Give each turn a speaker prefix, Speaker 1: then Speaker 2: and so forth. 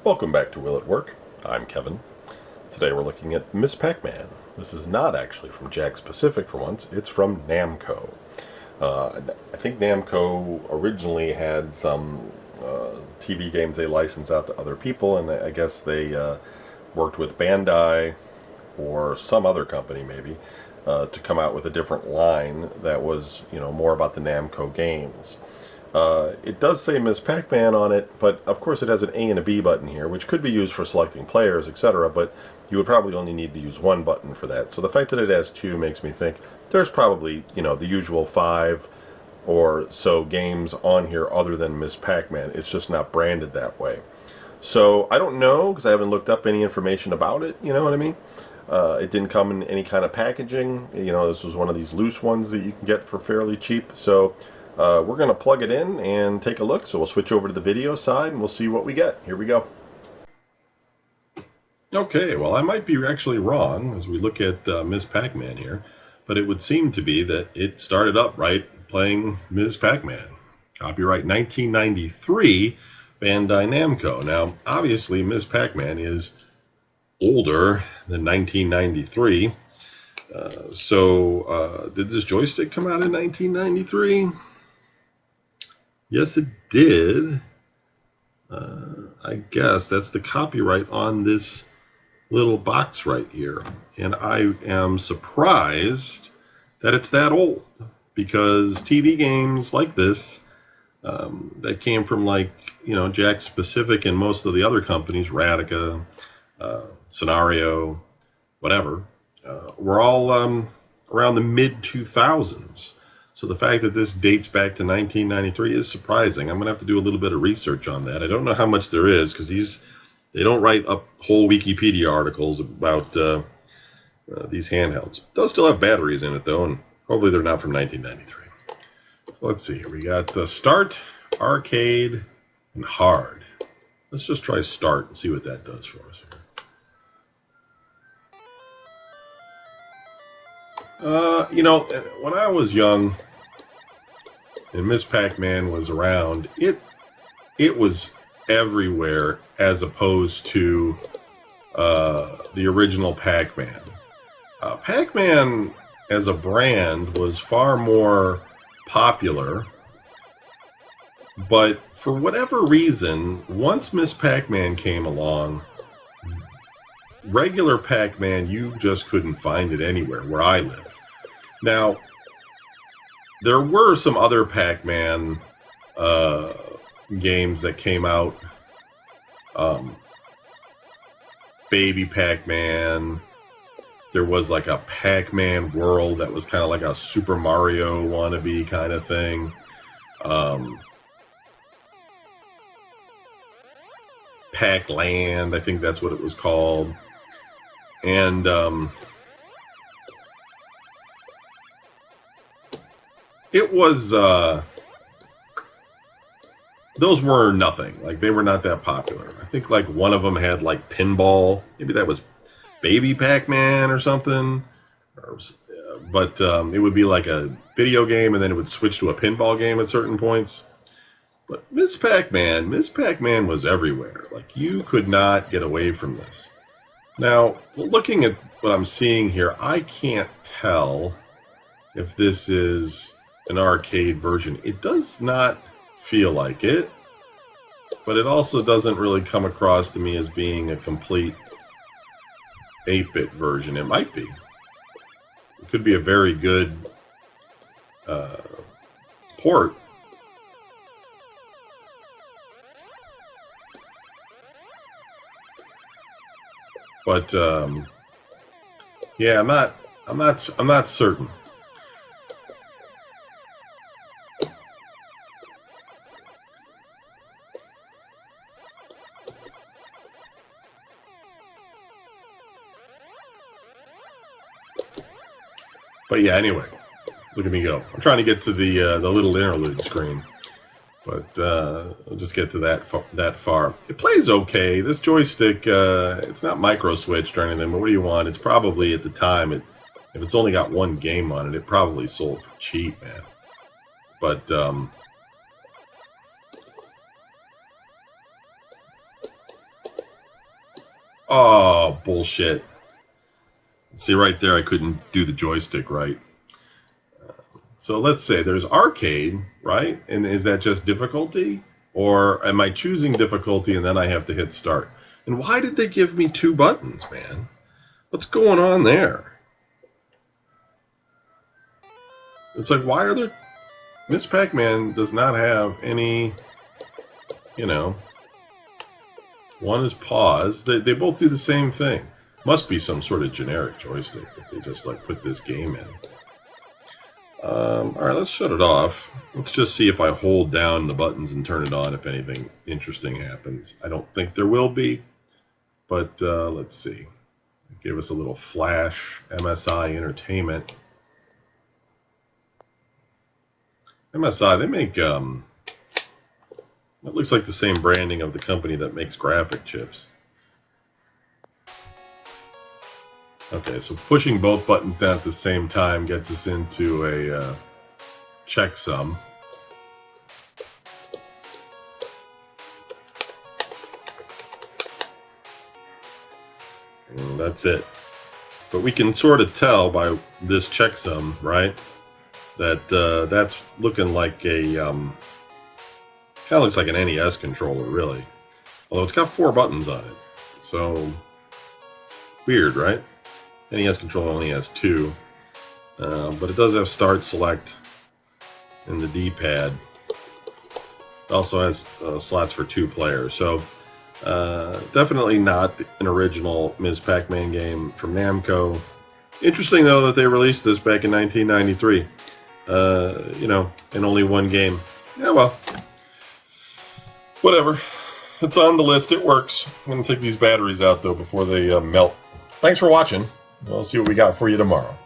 Speaker 1: Welcome back to Will It Work. I'm Kevin. Today we're looking at Miss Pac-Man. This is not actually from Jakks Pacific for once, it's from Namco. I think Namco originally had some TV games they licensed out to other people, and I guess they worked with Bandai or some other company maybe to come out with a different line that was, more about the Namco games. It does say Miss Pac-Man on it, but of course it has an A and a B button here, which could be used for selecting players, etc., but you would probably only need to use one button for that. So the fact that it has two makes me think there's probably, the usual 5 or so games on here other than Miss Pac-Man. It's just not branded that way. So I don't know, because I haven't looked up any information about it, you know what I mean? It didn't come in any kind of packaging. This was one of these loose ones that you can get for fairly cheap. So we're going to plug it in and take a look. So we'll switch over to the video side and we'll see what we get. Here we go.
Speaker 2: Okay, well, I might be actually wrong as we look at Miss Pac-Man here, but it would seem to be that it started up right playing Miss Pac-Man. Copyright 1993, Bandai Namco. Now, obviously, Miss Pac-Man is older than 1993. Did this joystick come out in 1993? Yes, it did. I guess that's the copyright on this little box right here. And I am surprised that it's that old, because TV games like this that came from Jakks Pacific and most of the other companies, Radica, Scenario, whatever, were all around the mid-2000s. So the fact that this dates back to 1993 is surprising. I'm going to have to do a little bit of research on that. I don't know how much there is, because they don't write up whole Wikipedia articles about these handhelds. It does still have batteries in it, though, and hopefully they're not from 1993. So let's see here. We got Start, Arcade, and Hard. Let's just try Start and see what that does for us here. When I was young and Miss Pac-Man was around, it was everywhere as opposed to the original Pac-Man. Pac-Man as a brand was far more popular, but for whatever reason, once Miss Pac-Man came along, regular Pac-Man, you just couldn't find it anywhere where I lived. Now, there were some other Pac-Man games that came out. Baby Pac-Man. There was like a Pac-Man World that was kind of like a Super Mario wannabe kind of thing. Pac-Land, I think that's what it was called. And it was those were nothing. Like, they were not that popular. I think like one of them had like pinball. Maybe that was Baby Pac-Man or something. But it would be like a video game, and then it would switch to a pinball game at certain points. But Miss Pac-Man was everywhere. Like, you could not get away from this. Now, looking at what I'm seeing here, I can't tell if this is an arcade version. It does not feel like it, but it also doesn't really come across to me as being a complete 8-bit version. It might be. It could be a very good port. But yeah, I'm not certain. But yeah, anyway, look at me go. I'm trying to get to the little interlude screen, but I'll just get to that far. It plays okay. This joystick, it's not micro switched or anything, but what do you want? It's probably, at the time, if it's only got one game on it, it probably sold for cheap, man. But Oh, bullshit. See, right there, I couldn't do the joystick right. So let's say there's arcade, right? And is that just difficulty? Or am I choosing difficulty and then I have to hit start? And why did they give me 2 buttons, man? What's going on there? It's like, why are there... Miss Pac-Man does not have any, you know... One is pause. They both do the same thing. Must be some sort of generic joystick that they just, like, put this game in. Alright, let's shut it off. Let's just see if I hold down the buttons and turn it on if anything interesting happens. I don't think there will be, but let's see. Give us a little flash. MSi Entertainment. MSi, they make, that looks like the same branding of the company that makes graphic chips. Okay, so pushing both buttons down at the same time gets us into a checksum. And that's it. But we can sort of tell by this checksum, right, that that's looking like a, kind of looks like an NES controller, really. Although it's got 4 buttons on it. So, weird, right? NES controller only has 2, but it does have start, select, and the D-pad. It also has slots for 2 players. So definitely not an original Ms. Pac-Man game from Namco. Interesting though that they released this back in 1993. You know, in only 1 game. Yeah, well, whatever. It's on the list. It works. I'm going to take these batteries out though before they melt. Thanks for watching. We'll see what we got for you tomorrow.